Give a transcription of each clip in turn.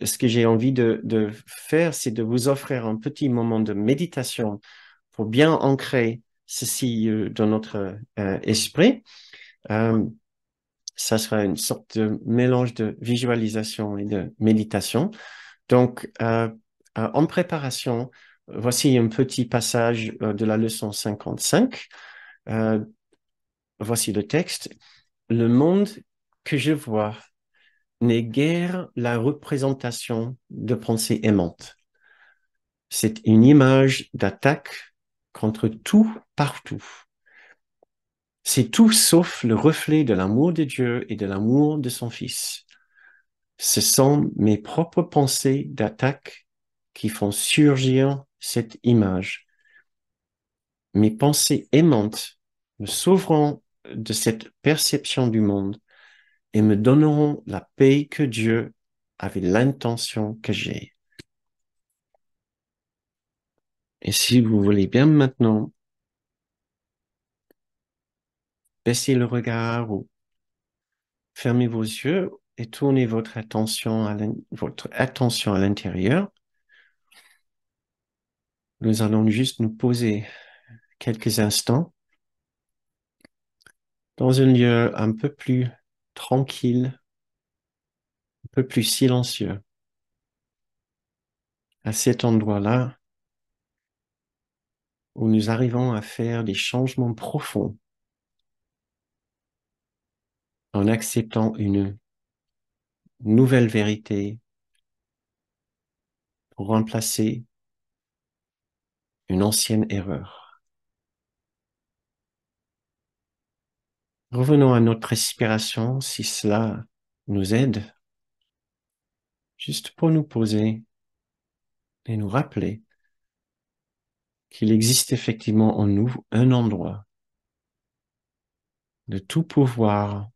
ce que j'ai envie de faire, c'est de vous offrir un petit moment de méditation pour bien ancrer ceci dans notre esprit. Euh, Ça sera une sorte de mélange de visualisation et de méditation. Donc, en préparation, voici un petit passage de la leçon 55. Euh, Voici le texte. Le monde que je vois n'est guère la représentation de pensées aimantes. C'est une image d'attaque contre tout partout. C'est tout sauf le reflet de l'amour de Dieu et de l'amour de son Fils. Ce sont mes propres pensées d'attaque qui font surgir cette image. Mes pensées aimantes me sauveront de cette perception du monde et me donneront la paix que Dieu avait l'intention que j'ai. Et si vous voulez bien maintenant, baissez le regard ou fermez vos yeux et tournez votre attention à l'intérieur. Nous allons juste nous poser quelques instants dans un lieu un peu plus tranquille, un peu plus silencieux. À cet endroit-là où nous arrivons à faire des changements profonds en acceptant une nouvelle vérité pour remplacer une ancienne erreur. Revenons à notre respiration si cela nous aide, juste pour nous poser et nous rappeler qu'il existe effectivement en nous un endroit de tout pouvoir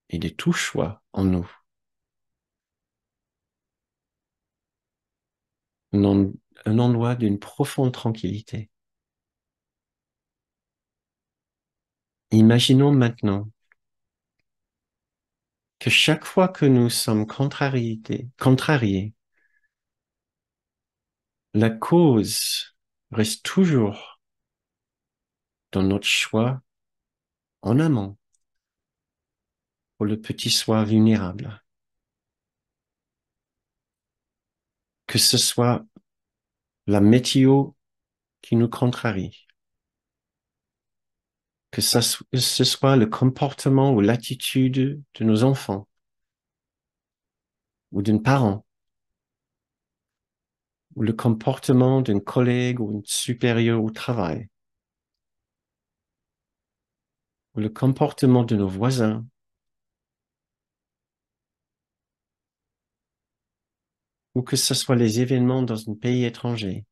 et de tout choix en nous. Un, un endroit d'une profonde tranquillité. Imaginons maintenant que chaque fois que nous sommes contrariés, la cause reste toujours dans notre choix en amont pour le petit soi vulnérable. Que ce soit la météo qui nous contrarie, que ce soit le comportement ou l'attitude de nos enfants ou d'un parent, ou le comportement d'un collègue ou d'un supérieur au travail, ou le comportement de nos voisins, ou que ce soit les événements dans un pays étranger,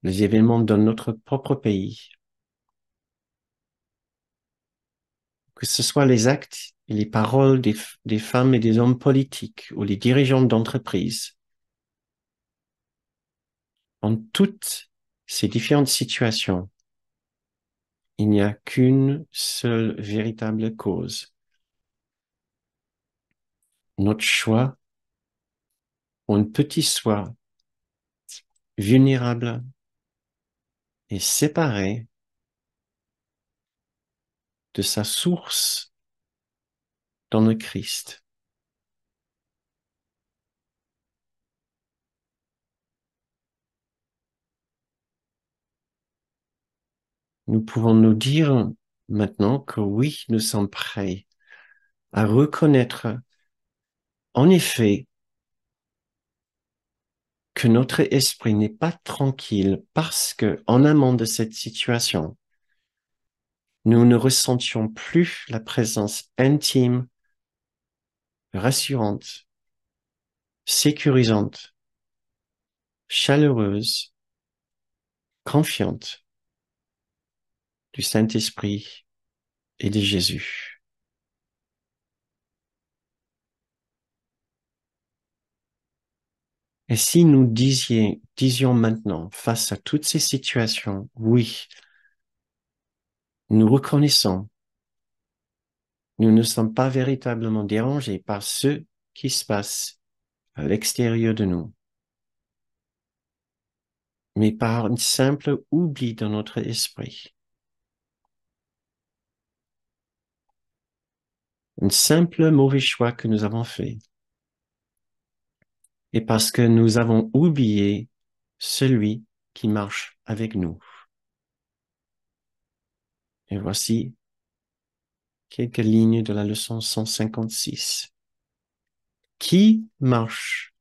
les événements dans notre propre pays, que ce soit les actes et les paroles des femmes et des hommes politiques ou les dirigeants d'entreprises. En toutes ces différentes situations, il n'y a qu'une seule véritable cause. Notre choix pour un petit soi vulnérable et séparé de sa source dans le Christ. Nous pouvons nous dire maintenant que oui, nous sommes prêts à reconnaître en effet que notre esprit n'est pas tranquille parce que, en amont de cette situation, nous ne ressentions plus la présence intime, rassurante, sécurisante, chaleureuse, confiante du Saint-Esprit et de Jésus. Et si nous disions maintenant, face à toutes ces situations, oui, nous reconnaissons, nous ne sommes pas véritablement dérangés par ce qui se passe à l'extérieur de nous, mais par un simple oubli dans notre esprit, un simple mauvais choix que nous avons fait, et parce que nous avons oublié celui qui marche avec nous. Et voici quelques lignes de la leçon 156. Qui marche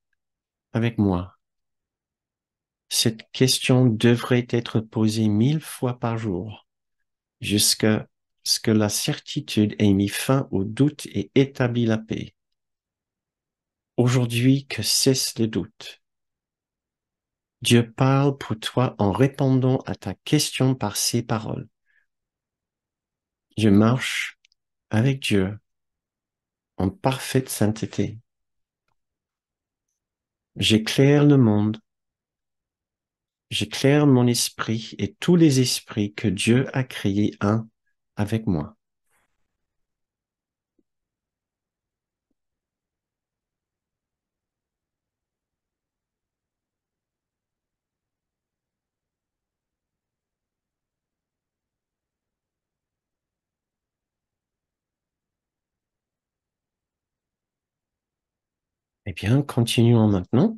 avec moi? Cette question devrait être posée 1000 fois par jour, jusqu'à ce que la certitude ait mis fin au doute et établi la paix. Aujourd'hui, que cesse le doute. Dieu parle pour toi en répondant à ta question par ses paroles. Je marche avec Dieu en parfaite sainteté. J'éclaire le monde, j'éclaire mon esprit et tous les esprits que Dieu a créés un avec moi. Eh bien, continuons maintenant.